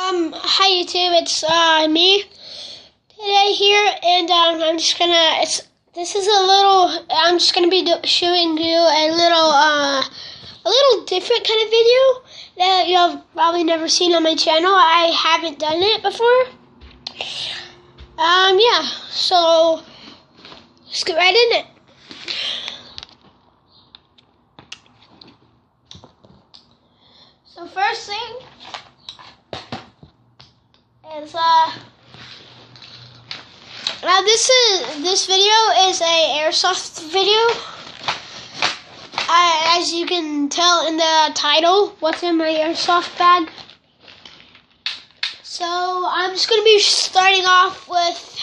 Hi YouTube, it's me today here, and I'm just gonna. I'm just gonna be showing you a little different kind of video that you've probably never seen on my channel. I haven't done it before. Yeah. So let's get right in it. So first thing is now this video is a airsoft video. As you can tell in the title, what's in my airsoft bag. So I'm just gonna be starting off with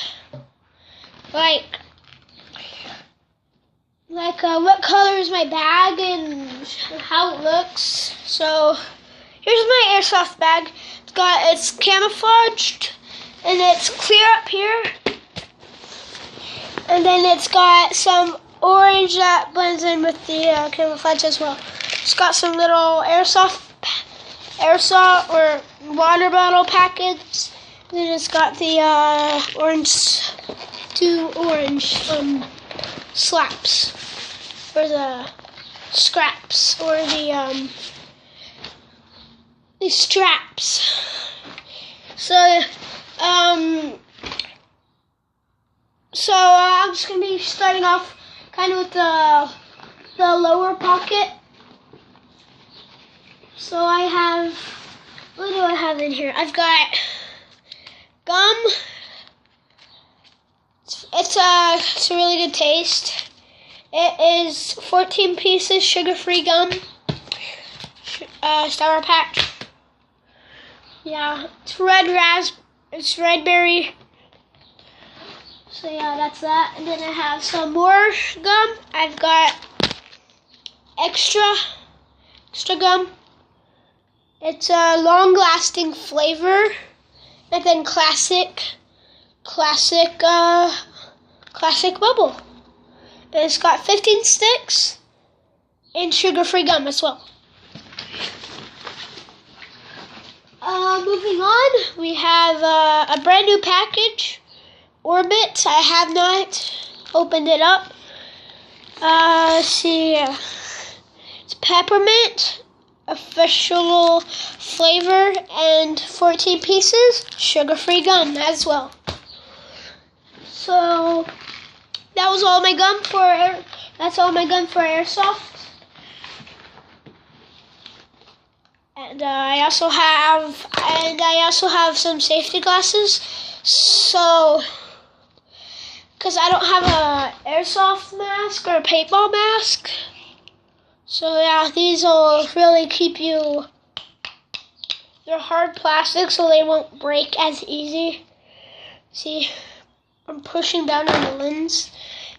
what color is my bag and how it looks. So here's my airsoft bag. It's camouflaged and it's clear up here, and then it's got some orange that blends in with the camouflage as well. It's got some little airsoft or water bottle packets. And then it's got the two orange slaps for the scraps or the straps. So I'm just gonna be starting off kind of with the lower pocket. So I have, what do I have in here? I've got gum. It's a really good taste. It is 14 pieces sugar-free gum. Sour Patch. Yeah, it's red berry. So yeah, that's that. And then I have some more gum. I've got extra gum. It's a long-lasting flavor. And then classic bubble. And it's got 15 sticks and sugar-free gum as well. Moving on, we have a brand new package, Orbit. I have not opened it up. Let's see. It's peppermint, official flavor, and 14 pieces, sugar-free gum as well. So that's all my gum for airsoft. And I also have some safety glasses. So, because I don't have a airsoft mask or a paintball mask. So yeah, these will really keep you. They're hard plastic, so they won't break as easy. See, I'm pushing down on the lens.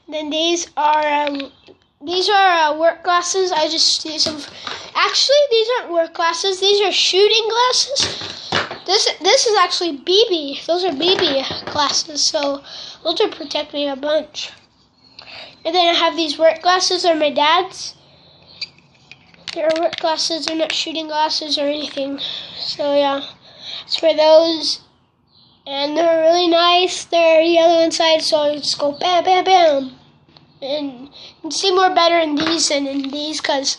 And then these are work glasses. I just use them. Actually, these aren't work glasses. These are shooting glasses. This is actually BB. Those are BB glasses. So those will protect me a bunch. And then I have these work glasses. They're my dad's. They're work glasses. They're not shooting glasses or anything. So yeah, it's for those. And they're really nice. They're yellow inside, so I just go bam, bam, bam. And you can see more better in these than in these because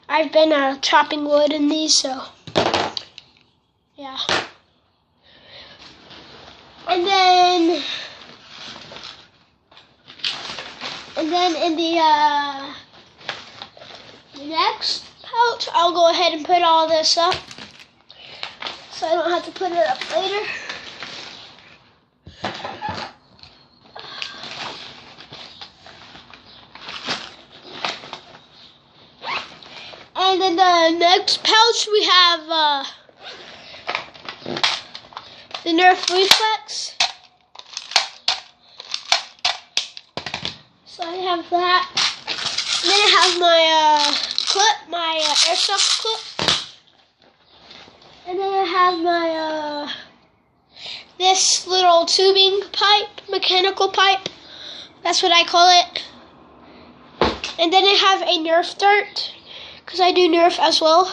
I've been chopping wood in these, so yeah. And then in the next pouch, I'll go ahead and put all this up so I don't have to put it up later. And in the next pouch, we have the Nerf Reflex. So I have that. And then I have my clip, my airsoft clip. And then I have my this little tubing pipe, mechanical pipe. That's what I call it. And then I have a Nerf dart, because I do Nerf as well.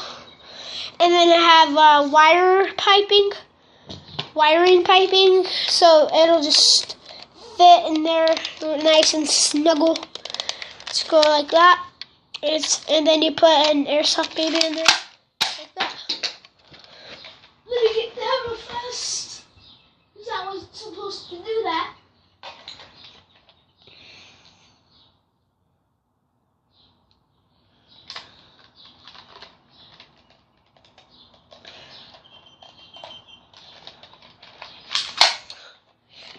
And then I have wire piping. wiring piping, so it'll just fit in there nice and snuggle. Just go like that. And then you put an airsoft baby in there like that. Let me get that real fast, because I wasn't supposed to do that.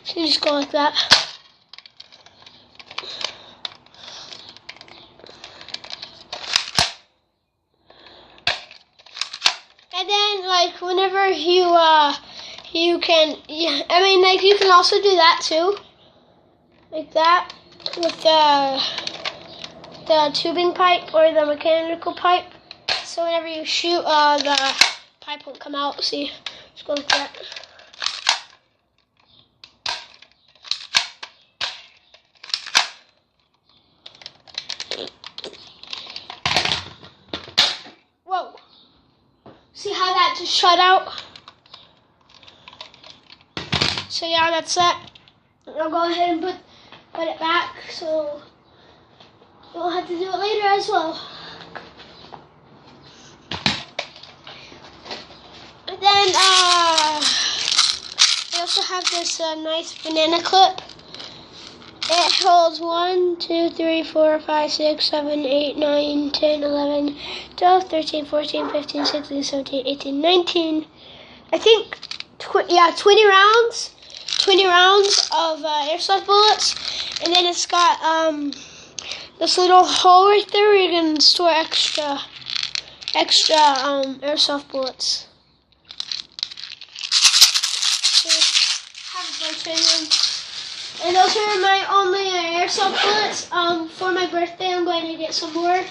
So you just go like that. And then, like, whenever you can, I mean, like, you can also do that too, like that, with the tubing pipe or the mechanical pipe. So whenever you shoot, the pipe won't come out. See, just go like that. Whoa! See how that just shut out? So yeah, that's that. I'll go ahead and put it back, so you'll have to do it later as well. And then I also have this nice banana clip. It holds 1, 2, 3, 4, 5, 6, 7, 8, 9, 10, 11, 12, 13, 14, 15, 16, 17, 18, 19. I think, 20 rounds. 20 rounds of airsoft bullets. And then it's got this little hole right there where you can store extra airsoft bullets. So, have a bunch of them. And those are my only airsoft bullets. For my birthday, I'm going to get some more.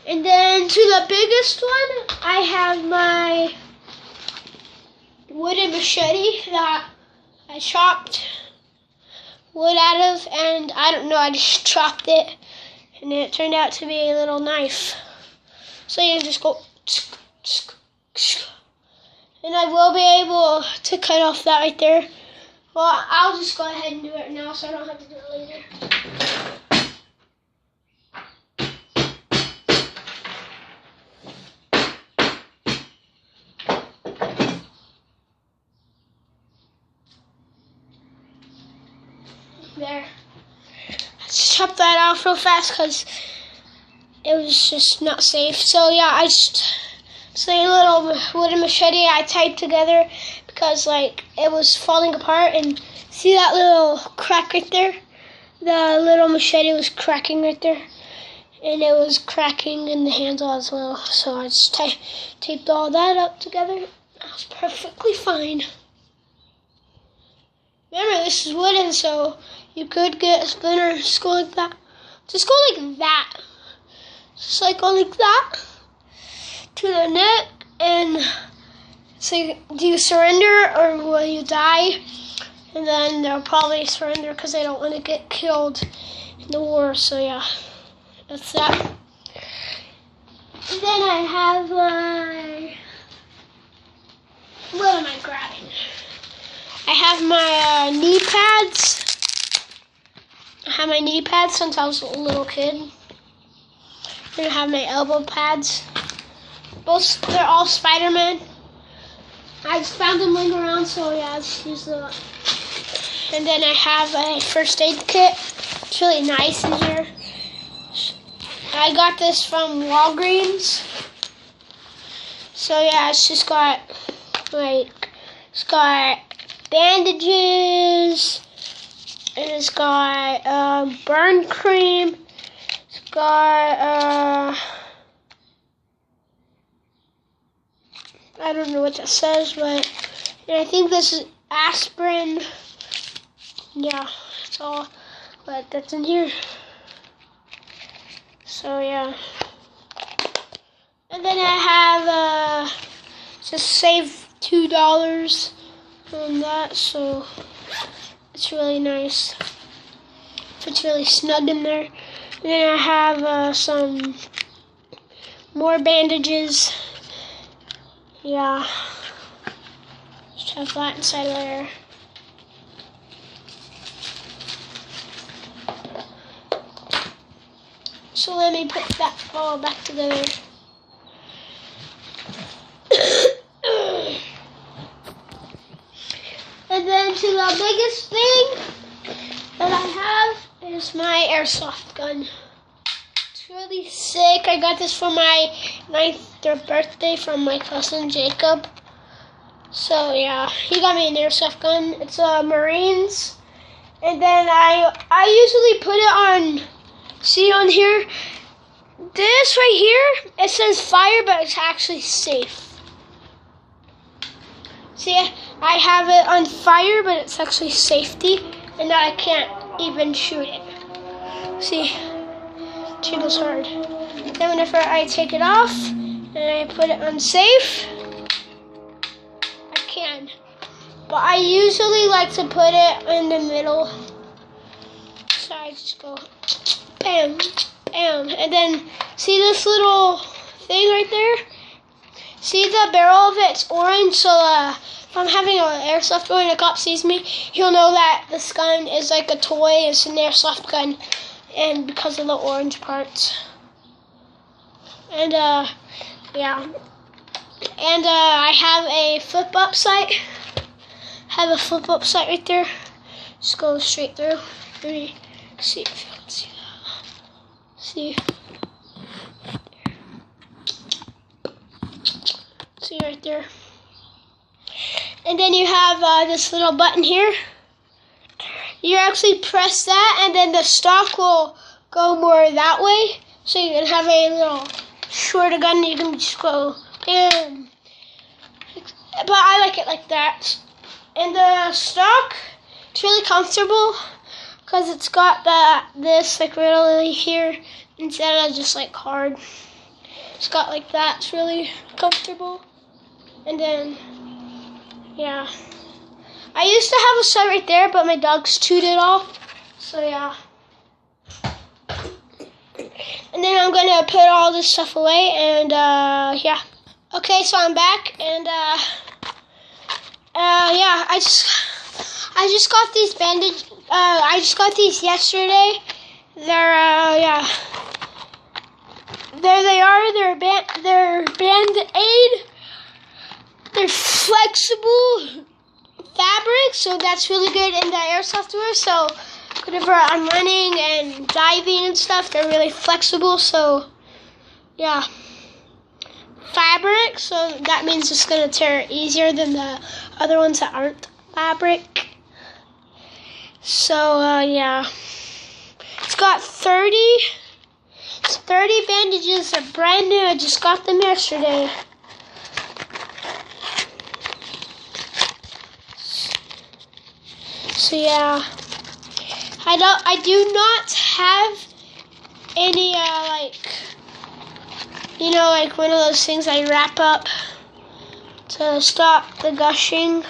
And then to the biggest one, I have my wooden machete that I chopped wood out of, and I don't know, I just chopped it, and it turned out to be a little knife. So you just go, and I will be able to cut off that right there. Well, I'll just go ahead and do it now so I don't have to do it later. There. Let's chop that off real fast because it was just not safe. So yeah, it's a little wooden machete I tied together because like it was falling apart, and see that little crack right there? The little machete was cracking right there, and it was cracking in the handle as well. So I just taped all that up together. That was perfectly fine. Remember, this is wooden, so you could get a splinter. Just go like that. Just go like that. Just like go like that to the neck, and say, do you surrender or will you die? And then they'll probably surrender because they don't want to get killed in the war. So yeah, that's that. And then I have my, what am I grabbing? I have my knee pads. I have my knee pads since I was a little kid. And I have my elbow pads. Both, they're all Spider-Man. I just found them laying around, so yeah, I just use them. And then I have a first aid kit. It's really nice in here. I got this from Walgreens. So yeah, it's just got like, it's got bandages, and it's got burn cream. It's got I don't know what that says, but I think this is aspirin. Yeah, that's all. But that's in here. So yeah. And then I have just saved $2 on that, so it's really nice. It's really snug in there. And then I have some more bandages. Yeah. Just have that inside there. So let me put that all back together. And then to the biggest thing that I have is my airsoft gun. It's really sick. I got this for my 9th birthday from my cousin Jacob. So yeah, he got me an airsoft gun. It's a Marines. And then I usually put it on, see on here, this right here, it says fire, but it's actually safe. See, I have it on fire, but it's actually safety, and now I can't even shoot it. See, it triggers hard. Then whenever I take it off, and I put it on safe, I can. But I usually like to put it in the middle. So I just go bam, bam. And then see this little thing right there? See the barrel of it? It's orange. So if I'm having an airsoft gun and a cop sees me, he'll know that this gun is like a toy. It's an airsoft gun. And because of the orange parts. And yeah. And I have a flip up sight. Have a flip up sight right there. Just go straight through. Let me see if you can see that. See. See right there. And then you have this little button here. You actually press that, and then the stock will go more that way. So you can have a little shorter gun. You can just go bam. But I like it like that. And the stock, it's really comfortable because it's got this like really here instead of just like hard. It's got like that. It's really comfortable. And then, yeah. I used to have a sight right there, but my dogs chewed it off. So yeah. And then I'm gonna put all this stuff away, and yeah. Okay, so I'm back, and yeah, I just got these I just got these yesterday. They're yeah. There they are. They're Band-Aid. They're flexible fabric, so that's really good in the airsoft wear. So whenever I'm running and diving and stuff, they're really flexible. So yeah, fabric. So that means it's gonna tear easier than the other ones that aren't fabric. So yeah, it's got 30 bandages. They're brand new. I just got them yesterday. So yeah, I do not have any like, you know, like one of those things I wrap up to stop the gushing.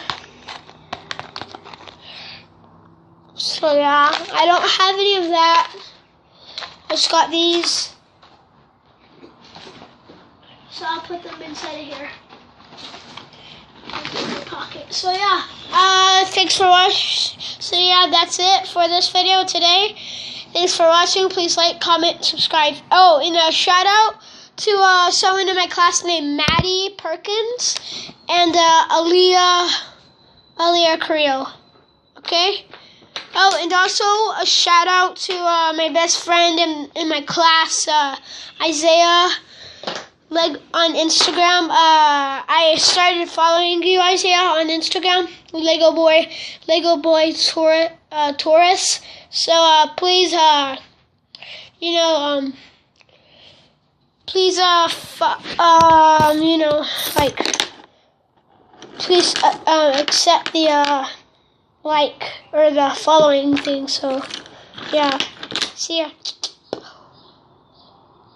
So yeah, I don't have any of that. I just got these. So I'll put them inside of here. Pocket. So yeah, thanks for watching. So yeah, that's it for this video today. Thanks for watching. Please like, comment, subscribe. Oh, and a shout out to someone in my class named Maddie Perkins and Aaliyah Creel. Okay. Oh, and also a shout out to my best friend in my class, Isaiah. On Instagram, I started following you, Isaiah, on Instagram, Lego Boy Taurus. So please, you know, please, you know, like, please accept the like or the following thing. So yeah, see ya.